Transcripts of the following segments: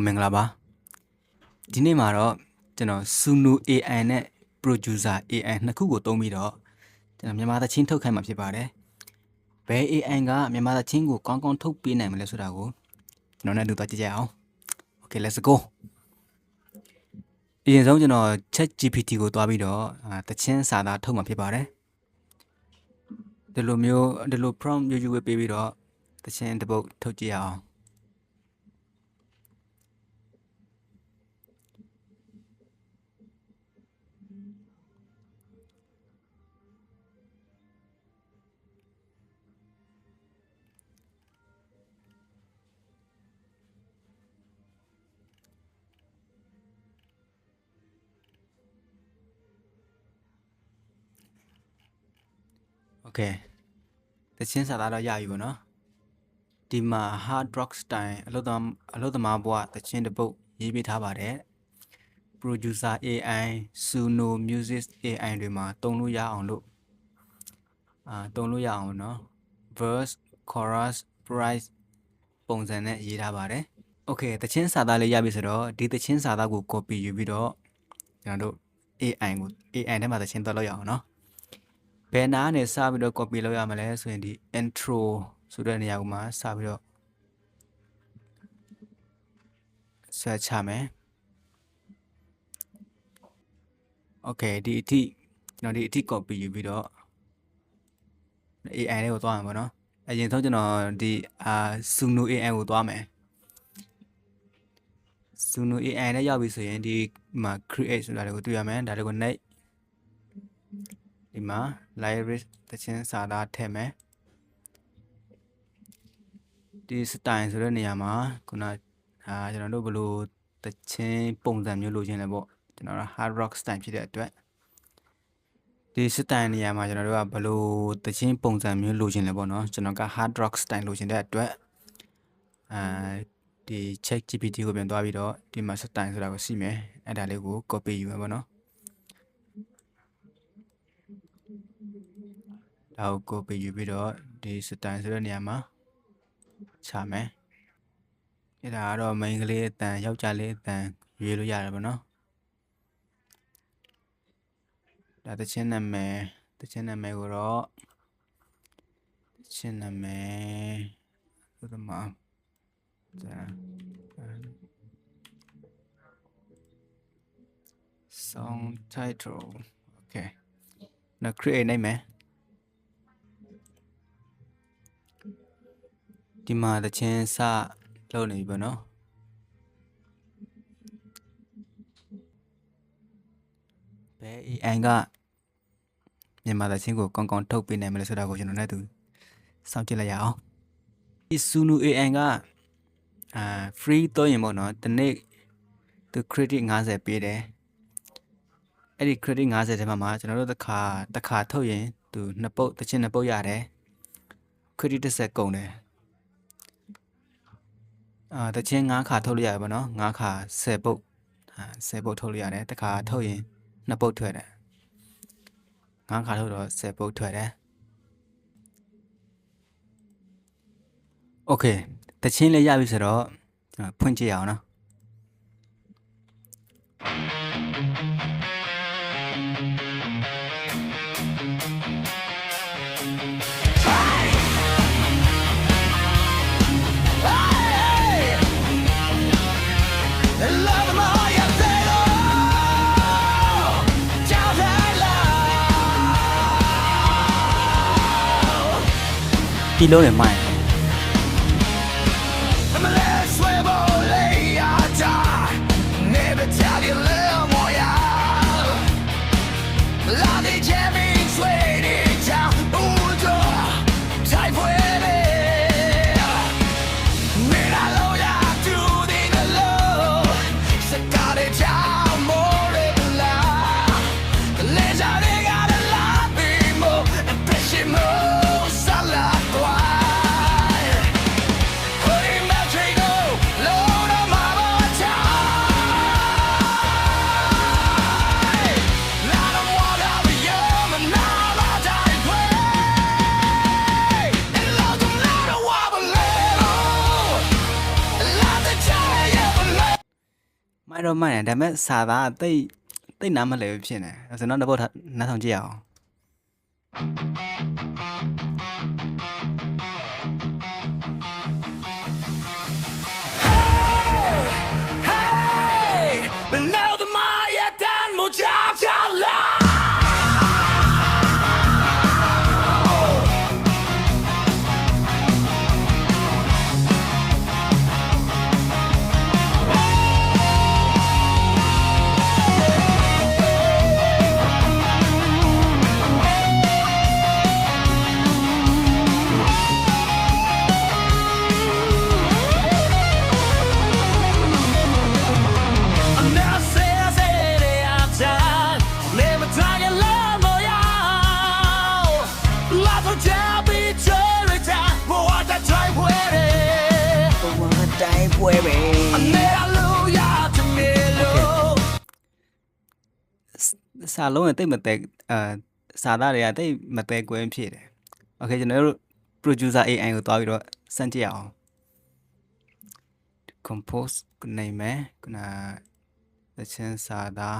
မင်္ဂလာပါဒီနေ့မှာတော့ကျွန်တော် Suno AI နဲ့ Producer AI နှစ်ခုကိုသုံးပြီးတော့ကျွန်တော်မြန်မာသချင်းထုတ်ခိုင်းမှာဖြစ်ပါတယ်ဘယ် AI ကမြန်မာသချင်းကိုကောင်းကောင်းထုတ်ပေးနိုင်မလဲဆိုတာကိုကျွန်တော်နဲ့တူသွားကြည့်ကြအောင် Okay let's go အရင်ဆုံးကျွန်တော် ChatGPT ကိုတွားပြီးတော့သချင်းစာသားထုတ်မှာဖြစ်ပါတယ်ဒီလို prompt မျိုးယူပေးပြီးတော့သချင်းတစ်ပုဒ်ထုတ်ကြည့်အောင်โอเคတချင်းစာသားတော့ရပြီပေါ့နော်ဒီမှာ hard rock style အလုပ်သမားဘဝတချင်းတစ်ပုဒ်ရေးပေးထားပါတယ် producer AI Suno music AI တွေမှာတုံးလို့ရအောင်လို့เนาะ verse chorus price ပုံစံနဲ့ရေးထားပါတယ် okay တချင်းစာသားလေးရပြီဆိုတော့ဒီတချင်းစာသားကို copy ယူပြီးတော့ကျွန်တော်တို့ AI ထဲမှာတချင်းတက်လို့ရအောင်เนาะဘယ်နာနဲ့စပြီးတော့ copy လုပ်ရမလဲဆိုရင်ဒီ intro ဆိုတဲ့နေရာမှာစပြီးတော့ဆွဲချမယ် okay ဒီအထိကျွန်တော်ဒီအထိ copy ယူပြီးတော့ AI လေးကိုသွားမှာပေါ့နော်အရင်ဆုံးကျွန်တော်ဒီ Suno AI ကိုသွားမယ် Suno AI နဲ့ရောက်ပြီဆိုရင်ဒီမှာ create ဆိုတာလေးကိုတွေ့ရမယ်ဒါလေးကို next ဒီမှာ library တချင်းစာသားထည့်မယ်ဒီ style ဆိုတဲ့နေရာမှာခုနကျွန်တော်တို့ဘယ်လိုတချင်းပုံစံမျိုးလိုချင်လဲပေါ့ကျွန်တော်က hard rock style ဖြစ်တဲ့အတွက်ဒီ style နေရာမှာကျွန်တော်တို့ကဘယ်လိုတချင်းပုံစံမျိုးလိုချင်လဲပေါ့နော်ကျွန်တော်က hard rock style လိုချင်တဲ့အတွက်ဒီ ChatGPT ကိုပြန်သွားပြီးတော့ဒီမှာ style ဆိုတာကိုစီးမယ်အဲ့ဒါလေးကို copy ယူမယ်ပေါ့နော်ဒါကို copy ယူပြီးတော့ဒီ style ဆိုတဲ့နေရာမှာချမယ်အဲ့ဒါကတော့ main ကလေးအတန်ယောက်ျားလေးအတန်ရွေးလို့ရတယ်ပေါ့နော်ဒါတချင်းနာမည်ကိုတော့တချင်းနာမည်ဥပမာsong title okay နောက် create နိုင်မယ်ဒီမှာတချင်းစလုပ်နေပြီပေါ့နော်ဘယ် AI ကမြန်မာတချင်းကိုကောင်းကောင်းထုတ်ပေးနိုင်မလဲဆိုတာကိုကျွန်တော်နဲ့သူစောင့်ကြည့်လိုက်ရအောင်ဒီ Suno AI ကfree တော့ရင်ပေါ့နော်ဒီနေ့သူ credit 50ပေးတယ်အဲ့ဒီ credit 50ထဲမှာကျွန်တော်တို့တစ်ခါထုတ်ရင်သူတချင်းနှစ်ပုတ်ရတယ် credit 10ကုန်တယ်တချင်း9ခါထုတ်လို့ရတယ်ပေါ့နော်9ခါ10ပုတ်10ပုတ်ထုတ်လို့ရတယ်တစ်ခါထုတ်ရင်2ပုတ်ထွက်တယ်9ခါထုတ်တော့10ပုတ်ထွက်တယ်โอเคတချင်းလေးရပြီဆိုတော့ဖွင့်ကြည့်အောင်နော်ဒီလုံးနဲ့မိုင်း မိုက်တော့မိုက်တယ်ဒါပေမဲ့စာသားတိတ်နားမလဲဖြစ်နေဆိုတော့တော့နားထောင်ကြည့်အောင် But now the Maya dan mo chala. ပွဲပဲစာလုံးနဲ့တိတ်မတဲစာသားတွေကတိတ်မတဲကွဲဖြစ်တယ်โอเคကျွန်တော်တို့ producer AI ကိုတွားပြီးတော့စမ်းကြည့်အောင် compose နိုင်မယ်ခုနသချင်းစာသား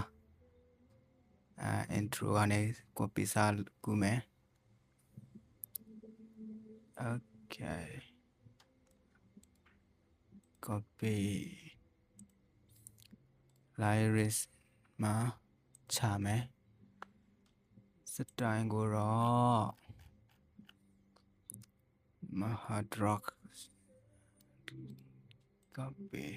intro ကနေ copy စာကူမယ် okay copy lyrics မှာချမယ်စတိုင်ကိုတော့ hard rock copy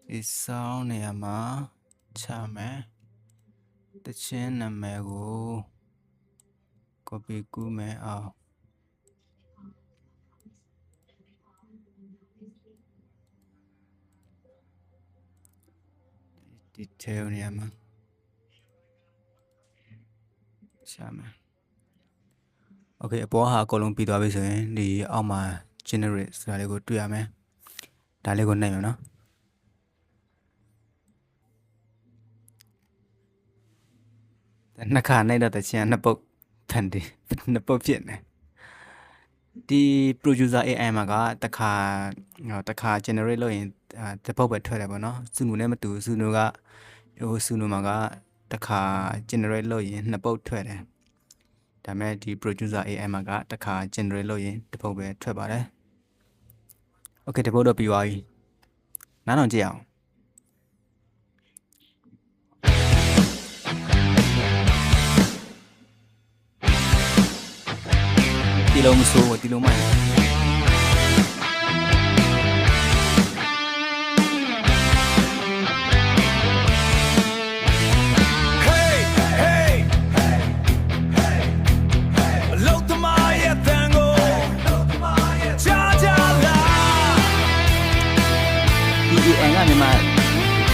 ဒီ sound နေရာမှာချမယ်တခြင်းနာမည်ကို copy ကူးမယ်အောင် detail နေရာမှာရှာမယ် okay အပေါ်ဟာအကုန်လုံးပြီးသွားပြီဆိုရင်ဒီအောက်မှာ generate ဆိုတာလေးကိုတွေ့ရမယ်ဒါလေးကိုနှိပ်မယ်နော်နှစ်ခါနှိပ်တော့တချင်နှစ်ပုတ်ဖန်တီနှစ်ပုတ်ဖြစ်နေဒီ producer AI မှာကတခါ generate လုပ်ရင်တပုတ်ပဲထွက်တယ်ပေါ့နော်စူနူနဲ့မတူစူနူကစူနူမှာကတခါ generate လုပ်ရင်နှစ်ပုတ်ထွက်တယ်ဒါပေမဲ့ဒီ producer AI မှာကတခါ generate လုပ်ရင်တစ်ပုတ်ပဲထွက်ပါတယ် okay တစ်ပုတ်တော့ပြီးသွားပြီနားထောင်ကြည့်အောင်တီလုံးမဆိုးတီလုံးမိုက်မြန်မာ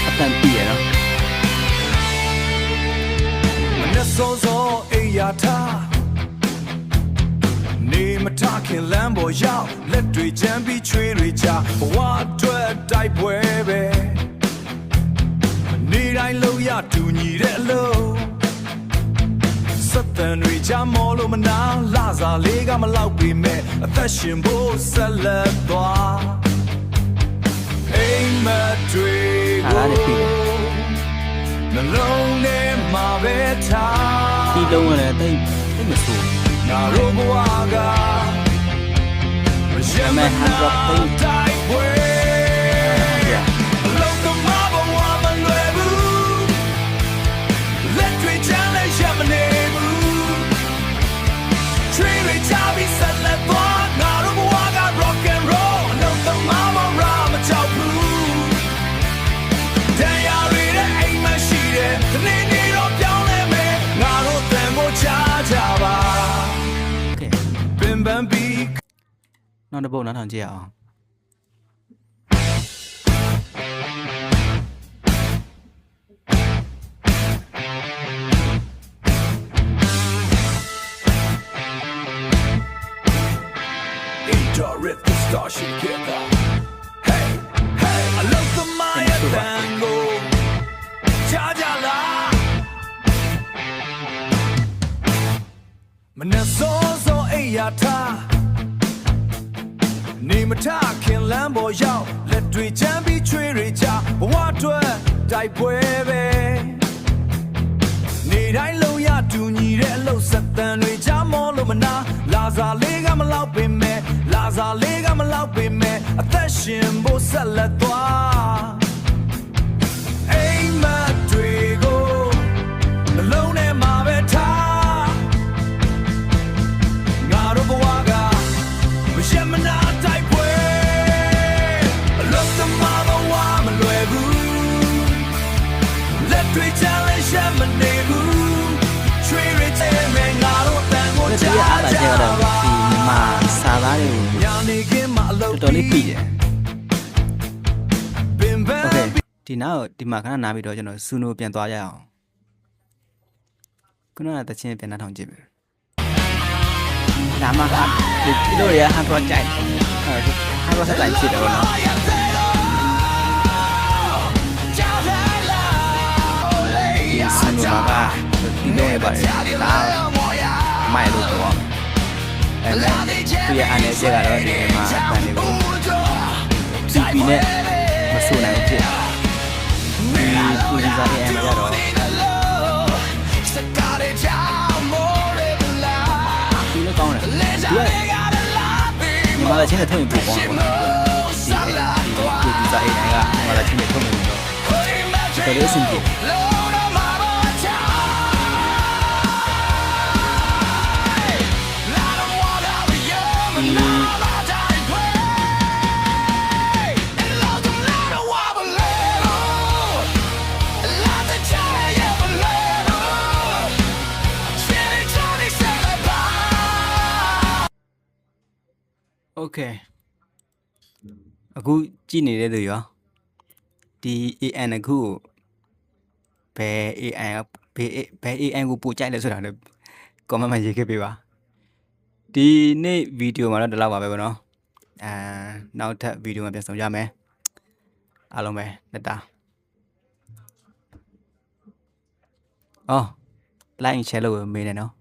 အတန်တည်ရနော်မနဲ့စောစောအိယာထားနေမထခင်လမ်းပေါ်ရောက်လက်တွေချမ်းပြီးချွေးတွေချဘဝအတွက်တိုက်ပွဲပဲနေတိုင်းလုံးရတူညီတဲ့အလုံးစက်တန်တွေချမောလို့မနာလာစားလေးကမလောက်ပေမဲ့အသက်ရှင်ဖို့ဆက်လက်သွားအိမ်မတွေကိုနှလုံးထဲမှာပဲထားဒီလုံးနဲ့တိတ်မဆိုးငါတို့ဘဝကမရမနာတိုက်ပွဲလုံးသမားဘဝမလွယ်ဘူးလက်တွေချမ်းလည်းရမနေဘူးချွေးတွေချပြီးဆက်လက်သွားငါတို့ဘဝက rock and roll လုံးသမားဘဝမကြောက်ဘူးနေနေတော့ပြောင်းလဲမယ်ငါတို့တန်ဖို့ချကြပါပင်ပန်းပြီးနောက်တစ်ပုတ်နားထောင်ကြည့်အောင် Rip the starship together. Hey, hey, I love the Maya tango. Cha la. Mana so so ayata. နေမထခင်လမ်းပေါ်ရောက်လက်တွေချမ်းပြီးချွေးတွေချဘဝအတွက်တိုက်ပွဲပဲနေတိုင်းလုံးရတူညီတဲ့အလုပ်ဆက်တန်တွေချမောလို့မနာလာစားလေးကမလောက်ပင်မဲ့လာစားလေးကမလောက်ပင်မဲ့အသက်ရှင်ဖို့ဆက်လက်သွားအိမ်မက်တွေကိုနှလုံးထဲမှာပဲထားငါတို့ဘဝကမရှက်မနာတိုက်ပွဲအလုပ်သမားဘဝမလွယ်ဘူးလက်တွေချမ်းလဲရှက်မနေဘူးချွေးရတဲ့မဲ့ငါတို့တန်ကို ဒီ ကြား အားလာ ကြ ကြတော့ ပါ ဒီမှာစာသားတွေကို ညာနေခင်မှာအလုပ် တော်တော်လေးပြီးတယ် ပင်ပန်း โอเคဒီနောက်ဒီမှာခဏနားပြီးတော့ကျွန်တော်ဆူနိုပြန်သွားရအောင်ခုနကတချင်းပြန်နှထောင်ကြည့်မယ်ဒါမှဟာဒီလိုရဟာတော့ကြိုက်ဟာတော့ဆက်တိုင်းဖြစ်တယ်ဗောနော်ဒီဆူနိုမှာကဒီလိုရပါတယ်ဒါမိုက်လို့ပြောအဲ့ဒါသူရအနေချက်ကတော့ဒီမှာအတန်လေးကိုစီပီနဲ့မဆူနိုင်ဘူးဖြစ်ဒီပူဇီစာရဲ့အမရတော့ဒီလိုကောင်းတယ်ဒီကညီမလည်းချင်းနဲ့ထုတ်ရင်ပိုကောင်းတယ်ဒီပူဇီစာရဲ့အကညီမလည်းချင်းနဲ့ထုတ်နေတော့တော်လေးအဆင်ပြေโอเคအခုကြည့်နေတဲ့သူရောဒီ AN အခုဘယ် AN ဘယ် AN ကိုပို့ကြိုက်လဲဆိုတာလည်း comment မှာရေးခဲ့ပေးပါဒီနေ့ဗီဒီယိုမှာတော့ဒီလောက်ပါပဲဗောနော်နောက်ထပ်ဗီဒီယိုမှာပြန်ဆောင်ကြမယ်အားလုံးပဲလက်တာlike share လို့မေးနေနော်